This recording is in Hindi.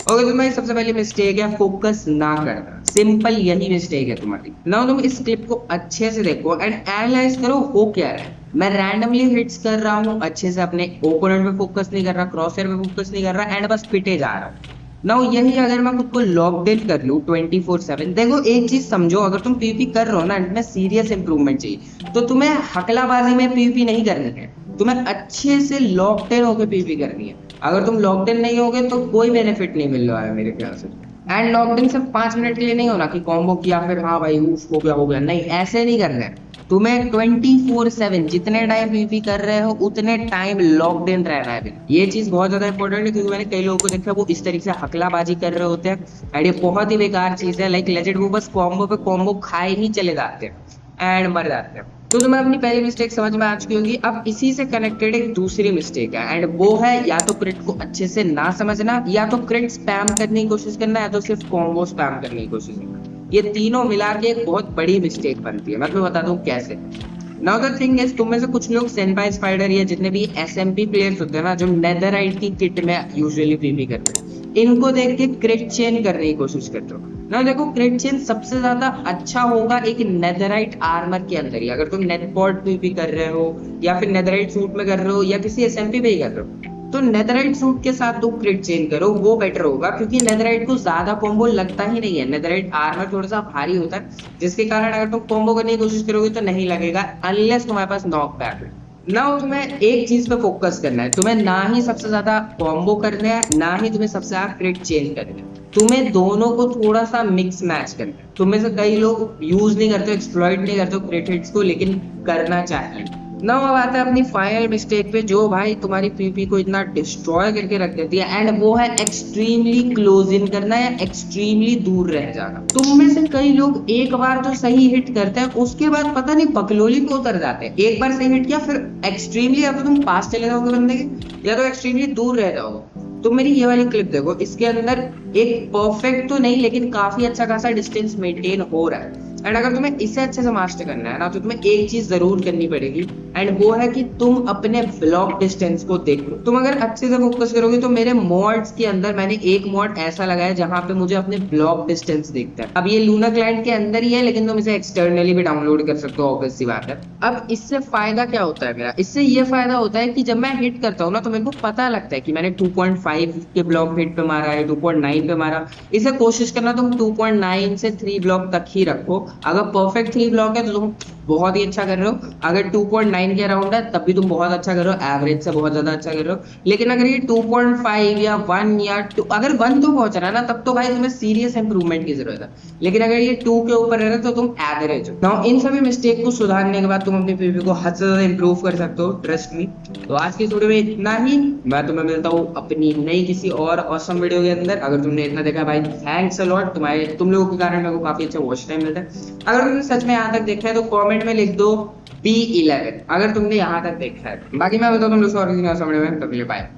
ओके, तुम्हारी सबसे पहली मिस्टेक है फोकस ना करना। सिंपल यही मिस्टेक है तुम्हारी। नाउ तुम इस क्लिप को अच्छे से देखो एंड एनालाइज करो हो क्या रहा है। मैं रैंडमली हिट्स कर रहा हूँ, अच्छे से अपने ओपोनेंट पे फोकस नहीं कर रहा, क्रॉस हेयर पे फोकस नहीं कर रहा एंड बस पिटे जा रहा हूँ। नाउ यही अगर मैं खुद को लॉकड इन कर लूँ 24/7, देखो एक चीज समझो, अगर तुम पीवीपी कर रहे हो ना, इसमें सीरियस इंप्रूवमेंट चाहिए, तो तुम्हें हकलाबाजी में पीवीपी नहीं करनी है, तुम्हें अच्छे से लॉकड इन होकर पीवीपी करनी है। अगर तुम लॉकड इन नहीं होगे तो कोई बेनिफिट नहीं मिल रहा है मेरे ख्याल से। एंड लॉकड इन सिर्फ 5 मिनट के लिए नहीं होना कि कॉम्बो किया फिर हाँ भाई उफ हो गया, नहीं ऐसे नहीं करना है। तुम्हें 24/7 जितने टाइम पीपी कर रहे हो उतने टाइम लॉकड इन रहना है। ये चीज बहुत ज्यादा इंपॉर्टेंट है, क्योंकि मैंने कई लोगों को देखा वो इस तरीके से हकलाबाजी कर रहे होते हैं एंड ये बहुत ही बेकार चीज है। लाइक लेजेंड वो बस कॉम्बो पे कॉम्बो खाए ही चले जाते हैं एंड मर जाते हैं। तो तुम्हें अपनी पहली मिस्टेक समझ में आ चुकी होगी। अब इसी से कनेक्टेड एक दूसरी मिस्टेक है एंड वो है या तो क्रिट को अच्छे से ना समझना, या तो क्रिट स्पैम करने की कोशिश करना, या तो सिर्फ कॉम्बो स्पैम करने की कोशिश करना। ये तीनों मिला के एक बहुत बड़ी मिस्टेक बनती है। मैं तुम्हें बता दूं कैसे। नाउ द थिंग इज, तुम में से कुछ लोग सेनपाई स्पाइडर या जितने भी एसएमपी प्लेयर्स होते हैं ना, जो नेदरराइट की किट में यूजुअली पीपी करते हैं, इनको देख के क्रिट चेन करने की कोशिश करते हो ना। देखो क्रिट चेन सबसे ज्यादा अच्छा होगा एक नेदरराइट आर्मर के अंदर ही। अगर तुम नेटपॉट पीपी कर रहे हो या फिर नेदरराइट सूट में कर रहे हो या किसी एसएमपी पे ही कर रहे हो, तो नेदरराइट सूट के साथ तुम क्रिट चेन करो, वो बेटर होगा, क्योंकि नेदरराइट को ज्यादा कॉम्बो लगता ही नहीं है। नेदरराइट आर्मर थोड़ा सा भारी होता है, जिसके कारण अगर तुम कॉम्बो करने की कोशिश करोगे तो नहीं लगेगा, अनलेस तुम्हारे पास नॉक बैक है। ना तुम्हें एक चीज पे फोकस करना है, तुम्हें ना ही सबसे ज्यादा कॉम्बो करना है, ना ही तुम्हें सबसे ज्यादा क्रिट चेंज करना है। तुम्हें दोनों को थोड़ा सा मिक्स मैच करना है। तुम में से कई लोग यूज नहीं करते, एक्सप्लॉइट नहीं करते क्रिट हिट्स को, लेकिन करना चाहिए। ना अब आता है अपनी फाइनल मिस्टेक पे, जो भाई तुम्हारी पीपी को इतना डिस्ट्रॉय करके रख देती है एंड वो है एक्सट्रीमली क्लोज इन करना या एक्सट्रीमली दूर रह जाना। तुम में से कई लोग एक बार तो सही हिट करते हैं, उसके बाद पता नहीं बकलोली को उतर जाते हैं। एक बार सही हिट किया फिर एक्सट्रीमली, या तो तुम पास चले जाओगे बंदे के, या तो एक्सट्रीमली दूर रह जाओगे। तो मेरी ये वाली क्लिप देखो, इसके अंदर एक परफेक्ट तो नहीं लेकिन काफी अच्छा खासा डिस्टेंस मेंटेन हो रहा है। एंड अगर तुम्हें इसे अच्छे से मास्टर करना है ना, तो तुम्हें एक चीज जरूर करनी पड़ेगी एंड वो है कि तुम अपने ब्लॉक डिस्टेंस को देखो। तुम अगर अच्छे से फोकस करोगे तो मेरे मॉड्स के अंदर मैंने एक मॉड ऐसा लगाया जहां पे मुझे अपने ब्लॉक डिस्टेंस दिखता है। अब ये लूना क्लाइंट के अंदर ही है, लेकिन तुम इसे एक्सटर्नली भी डाउनलोड कर सकते हो, ऑब्वियस सी बात है। अब इससे फायदा क्या होता है मेरा, इससे ये फायदा होता है कि जब मैं हिट करता हूँ ना, तो मेरे को पता लगता है कि मैंने 2.5 के ब्लॉक हिट पे मारा है, 2.9 पे मारा। इसे कोशिश करना तुम 2.9 से 3 ब्लॉक तक ही रखो। अगर परफेक्ट 3 ब्लॉक है तो तुम बहुत ही अच्छा कर रहे हो, अगर 2.9 के अराउंड है तब भी तुम बहुत अच्छा कर रहे हो, एवरेज से बहुत ज्यादा अच्छा कर रहे हो। लेकिन अगर ये 2.5 या 1 या 2, अगर 1 तो पहुंच रहा है ना, तब तो भाई तुम्हें सीरियस इंप्रूवमेंट की जरूरत है। लेकिन अगर ये 2 के ऊपर है तो तुम एवरेज हो। नाउ इन सभी मिस्टेक को सुधारने के बाद तुम अपनी पीवी को हद से ज्यादा इंप्रूव कर सकते हो, ट्रस्ट मी। तो आज की वीडियो में इतना ही। मैं तुम्हें मिलता हूँ अपनी नई किसी और ऑसम वीडियो के अंदर। अगर तुमने इतना देखा भाई, थैंक्स अ लॉट। तुम लोगों के कारण मेरे को काफी अच्छा वॉच टाइम मिलता है। अगर तुमने सच में यहाँ तक देखा है तो कमेंट में लिख दो B11 अगर तुमने यहाँ तक देखा है। बाकी मैं बताऊँ तुम लोग और किसी और वीडियो में, तब के लिए बाय।